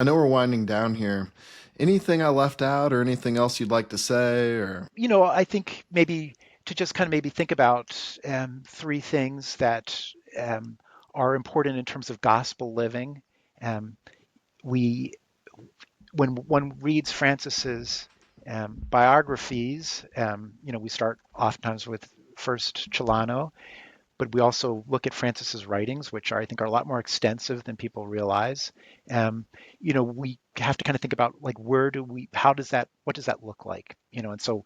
I know we're winding down here. Anything I left out or anything else you'd like to say or I think maybe to just kind of maybe think about three things that um, are important in terms of gospel living. Um, we, when one reads Francis's biographies, we start oftentimes with First Chilano, but we also look at Francis's writings, which I think are a lot more extensive than people realize. Um, we have to kind of think about like what does that look like? And so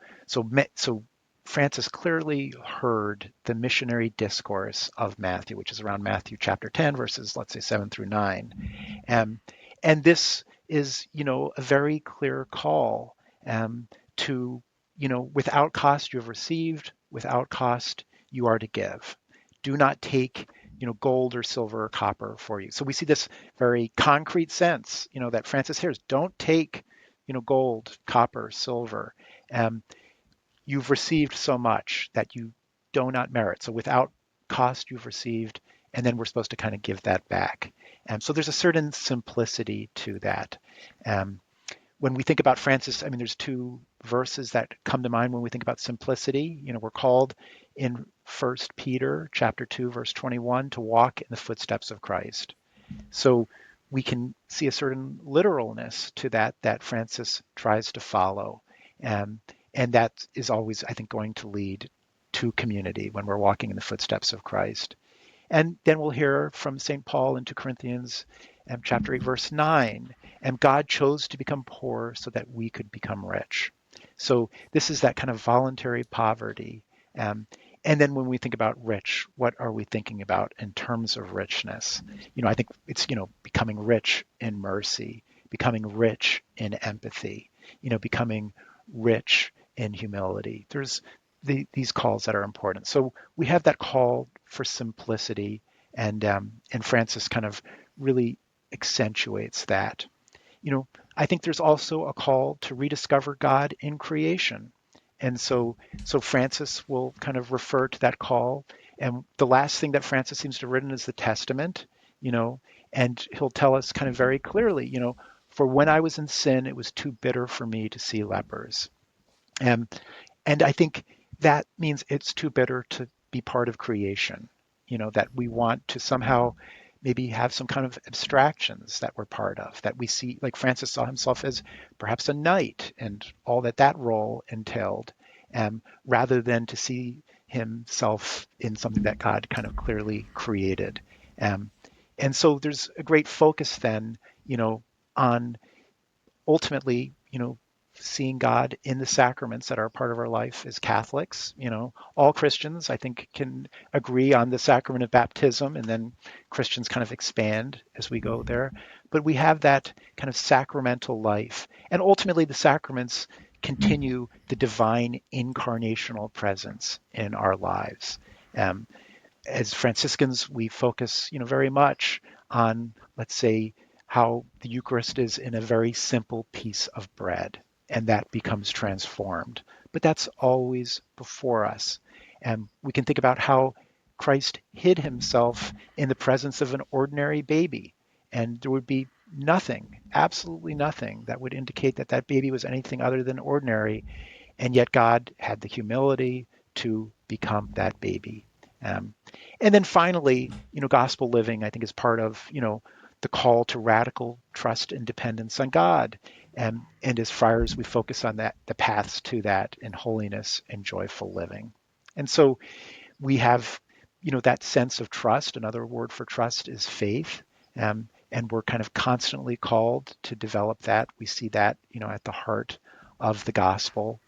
Francis clearly heard the missionary discourse of Matthew, which is around Matthew chapter 10, verses let's say 7 through 9, um, and this is a very clear call to without cost you have received, without cost you are to give. Do not take gold or silver or copper for you. So we see this very concrete sense that Francis hears. Don't take gold, copper, silver. Um, you've received so much that you do not merit. So without cost you've received, and then we're supposed to kind of give that back. And so there's a certain simplicity to that. Um, when we think about Francis, I mean, there's two verses that come to mind when we think about simplicity. We're called in First Peter chapter 2, verse 21, to walk in the footsteps of Christ. So we can see a certain literalness to that Francis tries to follow. Um, and that is always, I think, going to lead to community when we're walking in the footsteps of Christ. And then we'll hear from St. Paul in 2 Corinthians chapter 8, verse 9. And God chose to become poor so that we could become rich. So this is that kind of voluntary poverty. Um, and then when we think about rich, what are we thinking about in terms of richness? I think it's, becoming rich in mercy, becoming rich in empathy, becoming rich in humility. There's these calls that are important. So we have that call for simplicity, and Francis kind of really accentuates that. I think there's also a call to rediscover God in creation, and so Francis will kind of refer to that call. And the last thing that Francis seems to have written is the Testament, you know, and he'll tell us kind of very clearly, for when I was in sin, it was too bitter for me to see lepers. Um, and I think that means it's too bitter to be part of creation, that we want to somehow maybe have some kind of abstractions that we're part of, that we see, like Francis saw himself as perhaps a knight and all that role entailed, rather than to see himself in something that God kind of clearly created. Um, and so there's a great focus then, on ultimately, seeing God in the sacraments that are part of our life as Catholics. All Christians, I think, can agree on the sacrament of baptism, and then Christians kind of expand as we go there. But we have that kind of sacramental life. And ultimately, the sacraments continue the divine incarnational presence in our lives. Um, as Franciscans, we focus, very much on, let's say, how the Eucharist is in a very simple piece of bread, and that becomes transformed. But that's always before us. And we can think about how Christ hid himself in the presence of an ordinary baby, and there would be nothing, absolutely nothing, that would indicate that that baby was anything other than ordinary, and yet God had the humility to become that baby. Um, and then finally, gospel living, I think, is part of, the call to radical trust and dependence on God. And as friars, we focus on that, the paths to that in holiness and joyful living. And so we have, that sense of trust. Another word for trust is faith. And we're kind of constantly called to develop that. We see that, at the heart of the gospel,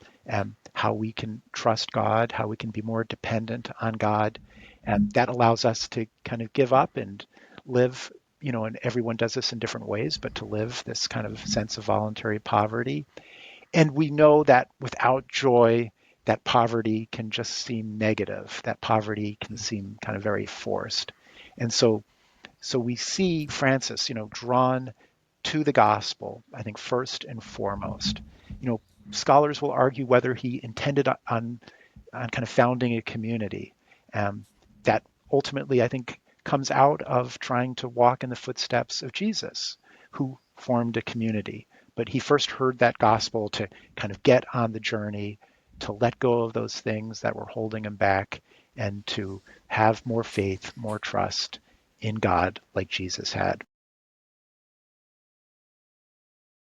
how we can trust God, how we can be more dependent on God. And that allows us to kind of give up and live, and everyone does this in different ways, but to live this kind of sense of voluntary poverty. And we know that without joy, that poverty can just seem negative. That poverty can seem kind of very forced. And so we see Francis, drawn to the gospel, I think first and foremost. Scholars will argue whether he intended on kind of founding a community that ultimately, I think, comes out of trying to walk in the footsteps of Jesus, who formed a community. But he first heard that gospel to kind of get on the journey, to let go of those things that were holding him back, and to have more faith, more trust in God like Jesus had.